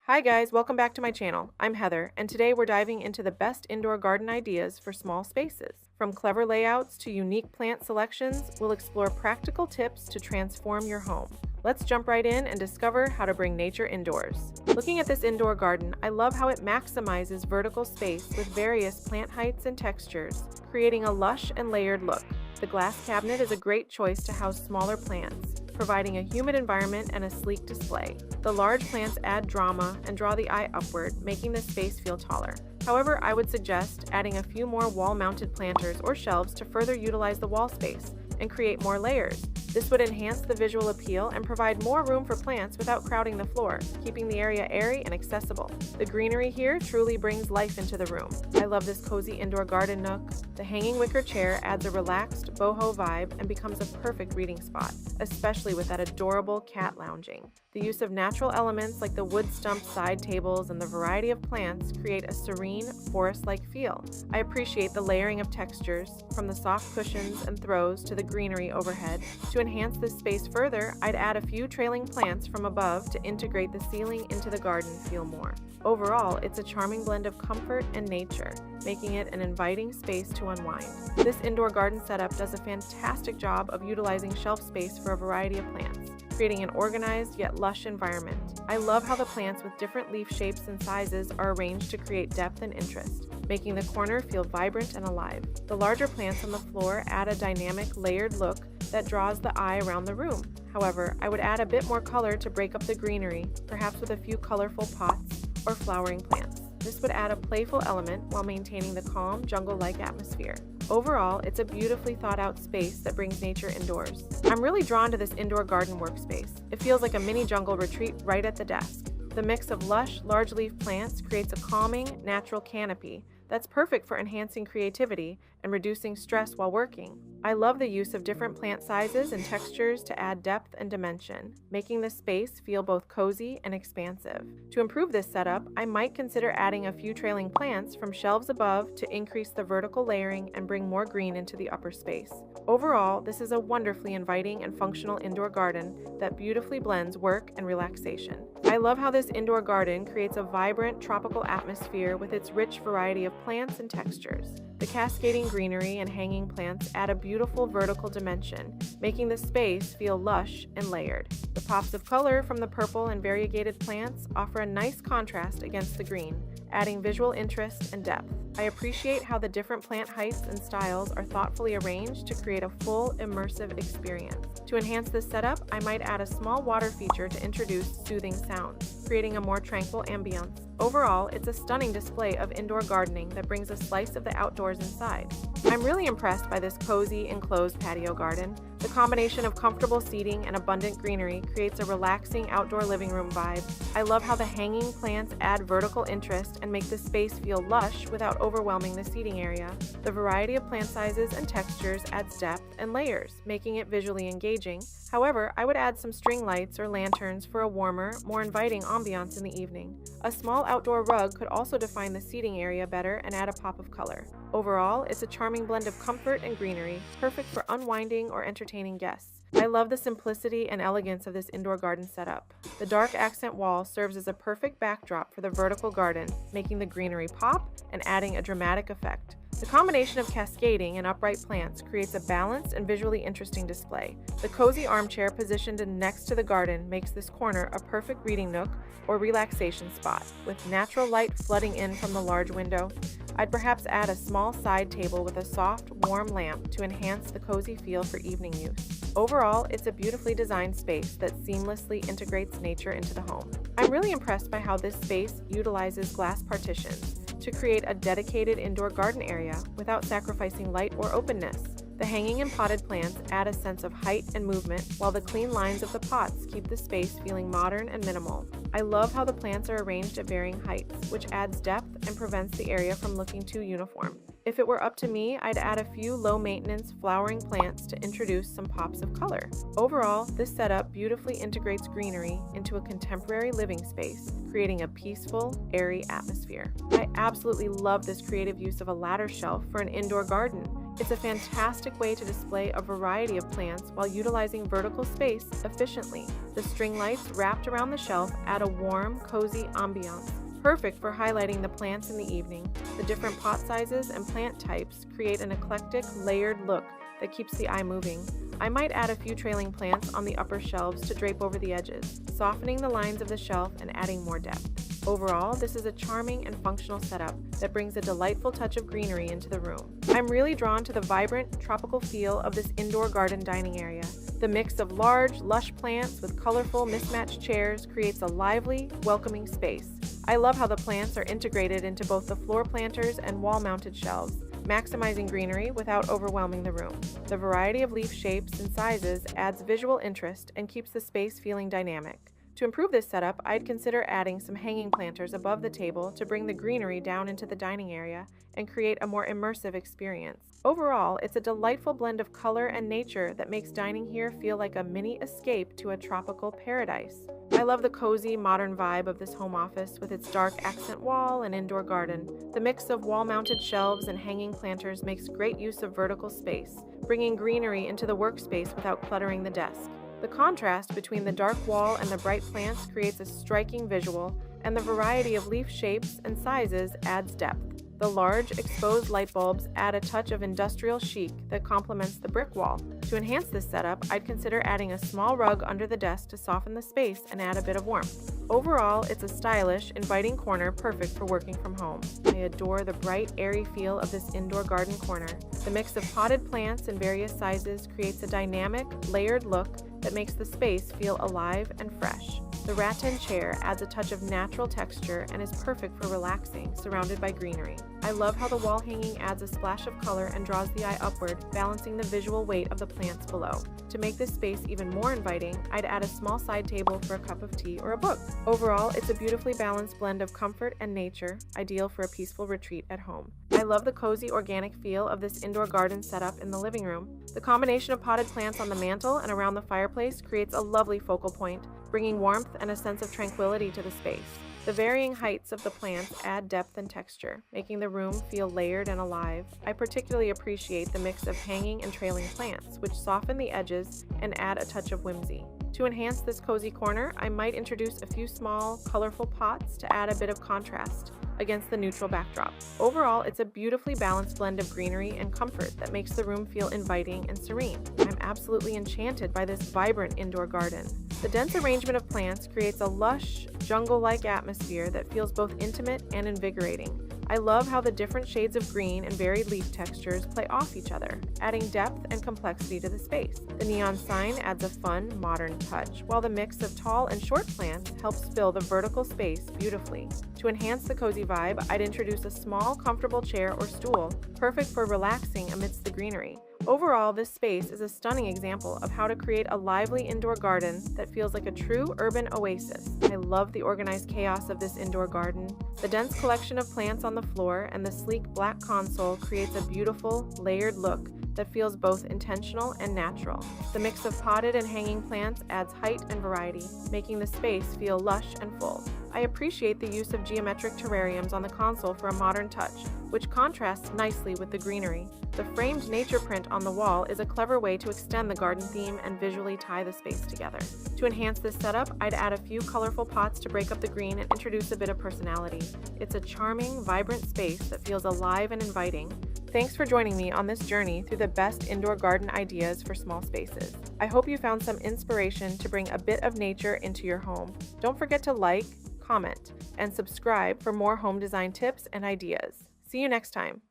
Hi guys, welcome back to my channel. I'm Heather, and today we're diving into the best indoor garden ideas for small spaces. From clever layouts to unique plant selections, we'll explore practical tips to transform your home. Let's jump right in and discover how to bring nature indoors. Looking at this indoor garden, I love how it maximizes vertical space with various plant heights and textures, creating a lush and layered look. The glass cabinet is a great choice to house smaller plants, providing a humid environment and a sleek display. The large plants add drama and draw the eye upward, making the space feel taller. However, I would suggest adding a few more wall-mounted planters or shelves to further utilize the wall space and create more layers. This would enhance the visual appeal and provide more room for plants without crowding the floor, keeping the area airy and accessible. The greenery here truly brings life into the room. I love this cozy indoor garden nook. The hanging wicker chair adds a relaxed boho vibe and becomes a perfect reading spot, especially with that adorable cat lounging. The use of natural elements like the wood stump side tables and the variety of plants create a serene, forest-like feel. I appreciate the layering of textures, from the soft cushions and throws to the greenery overhead. To enhance this space further, I'd add a few trailing plants from above to integrate the ceiling into the garden feel more. Overall, it's a charming blend of comfort and nature, making it an inviting space to unwind. This indoor garden setup does a fantastic job of utilizing shelf space for a variety of plants, creating an organized yet lush environment. I love how the plants with different leaf shapes and sizes are arranged to create depth and interest, making the corner feel vibrant and alive. The larger plants on the floor add a dynamic, layered look that draws the eye around the room. However, I would add a bit more color to break up the greenery, perhaps with a few colorful pots or flowering plants. This would add a playful element while maintaining the calm, jungle-like atmosphere. Overall, it's a beautifully thought-out space that brings nature indoors. I'm really drawn to this indoor garden workspace. It feels like a mini jungle retreat right at the desk. The mix of lush, large-leaf plants creates a calming, natural canopy that's perfect for enhancing creativity and reducing stress while working. I love the use of different plant sizes and textures to add depth and dimension, making the space feel both cozy and expansive. To improve this setup, I might consider adding a few trailing plants from shelves above to increase the vertical layering and bring more green into the upper space. Overall, this is a wonderfully inviting and functional indoor garden that beautifully blends work and relaxation. I love how this indoor garden creates a vibrant tropical atmosphere with its rich variety of plants and textures. The cascading greenery and hanging plants add a beautiful vertical dimension, making the space feel lush and layered. The pops of color from the purple and variegated plants offer a nice contrast against the green, adding visual interest and depth. I appreciate how the different plant heights and styles are thoughtfully arranged to create a full, immersive experience. To enhance this setup, I might add a small water feature to introduce soothing sounds, creating a more tranquil ambience. Overall, it's a stunning display of indoor gardening that brings a slice of the outdoors inside. I'm really impressed by this cozy, enclosed patio garden. The combination of comfortable seating and abundant greenery creates a relaxing outdoor living room vibe. I love how the hanging plants add vertical interest and make the space feel lush without overwhelming the seating area. The variety of plant sizes and textures adds depth and layers, making it visually engaging. However, I would add some string lights or lanterns for a warmer, more inviting ambiance in the evening. A small outdoor rug could also define the seating area better and add a pop of color. Overall, it's a charming blend of comfort and greenery, perfect for unwinding or entertaining guests. I love the simplicity and elegance of this indoor garden setup. The dark accent wall serves as a perfect backdrop for the vertical garden, making the greenery pop and adding a dramatic effect. The combination of cascading and upright plants creates a balanced and visually interesting display. The cozy armchair positioned next to the garden makes this corner a perfect reading nook or relaxation spot, with natural light flooding in from the large window. I'd perhaps add a small side table with a soft, warm lamp to enhance the cozy feel for evening use. Overall, it's a beautifully designed space that seamlessly integrates nature into the home. I'm really impressed by how this space utilizes glass partitions to create a dedicated indoor garden area without sacrificing light or openness. The hanging and potted plants add a sense of height and movement, while the clean lines of the pots keep the space feeling modern and minimal. I love how the plants are arranged at varying heights, which adds depth and prevents the area from looking too uniform. If it were up to me, I'd add a few low-maintenance flowering plants to introduce some pops of color. Overall, this setup beautifully integrates greenery into a contemporary living space, creating a peaceful, airy atmosphere. I absolutely love this creative use of a ladder shelf for an indoor garden. It's a fantastic way to display a variety of plants while utilizing vertical space efficiently. The string lights wrapped around the shelf add a warm, cozy ambiance, perfect for highlighting the plants in the evening. The different pot sizes and plant types create an eclectic, layered look that keeps the eye moving. I might add a few trailing plants on the upper shelves to drape over the edges, softening the lines of the shelf and adding more depth. Overall, this is a charming and functional setup that brings a delightful touch of greenery into the room. I'm really drawn to the vibrant, tropical feel of this indoor garden dining area. The mix of large, lush plants with colorful, mismatched chairs creates a lively, welcoming space. I love how the plants are integrated into both the floor planters and wall-mounted shelves, maximizing greenery without overwhelming the room. The variety of leaf shapes and sizes adds visual interest and keeps the space feeling dynamic. To improve this setup, I'd consider adding some hanging planters above the table to bring the greenery down into the dining area and create a more immersive experience. Overall, it's a delightful blend of color and nature that makes dining here feel like a mini escape to a tropical paradise. I love the cozy, modern vibe of this home office with its dark accent wall and indoor garden. The mix of wall-mounted shelves and hanging planters makes great use of vertical space, bringing greenery into the workspace without cluttering the desk. The contrast between the dark wall and the bright plants creates a striking visual, and the variety of leaf shapes and sizes adds depth. The large, exposed light bulbs add a touch of industrial chic that complements the brick wall. To enhance this setup, I'd consider adding a small rug under the desk to soften the space and add a bit of warmth. Overall, it's a stylish, inviting corner perfect for working from home. I adore the bright, airy feel of this indoor garden corner. The mix of potted plants in various sizes creates a dynamic, layered look that makes the space feel alive and fresh. The rattan chair adds a touch of natural texture and is perfect for relaxing, surrounded by greenery. I love how the wall hanging adds a splash of color and draws the eye upward, balancing the visual weight of the plants below. To make this space even more inviting, I'd add a small side table for a cup of tea or a book. Overall, it's a beautifully balanced blend of comfort and nature, ideal for a peaceful retreat at home. I love the cozy, organic feel of this indoor garden setup in the living room. The combination of potted plants on the mantel and around the fireplace creates a lovely focal point, bringing warmth and a sense of tranquility to the space. The varying heights of the plants add depth and texture, making the room feel layered and alive. I particularly appreciate the mix of hanging and trailing plants, which soften the edges and add a touch of whimsy. To enhance this cozy corner, I might introduce a few small, colorful pots to add a bit of contrast against the neutral backdrop. Overall, it's a beautifully balanced blend of greenery and comfort that makes the room feel inviting and serene. I'm absolutely enchanted by this vibrant indoor garden. The dense arrangement of plants creates a lush, jungle-like atmosphere that feels both intimate and invigorating. I love how the different shades of green and varied leaf textures play off each other, adding depth and complexity to the space. The neon sign adds a fun, modern touch, while the mix of tall and short plants helps fill the vertical space beautifully. To enhance the cozy vibe, I'd introduce a small, comfortable chair or stool, perfect for relaxing amidst the greenery. Overall, this space is a stunning example of how to create a lively indoor garden that feels like a true urban oasis. I love the organized chaos of this indoor garden. The dense collection of plants on the floor and the sleek black console creates a beautiful, layered look that feels both intentional and natural. The mix of potted and hanging plants adds height and variety, making the space feel lush and full. I appreciate the use of geometric terrariums on the console for a modern touch, which contrasts nicely with the greenery. The framed nature print on the wall is a clever way to extend the garden theme and visually tie the space together. To enhance this setup, I'd add a few colorful pots to break up the green and introduce a bit of personality. It's a charming, vibrant space that feels alive and inviting. Thanks for joining me on this journey through the best indoor garden ideas for small spaces. I hope you found some inspiration to bring a bit of nature into your home. Don't forget to like, comment, and subscribe for more home design tips and ideas. See you next time.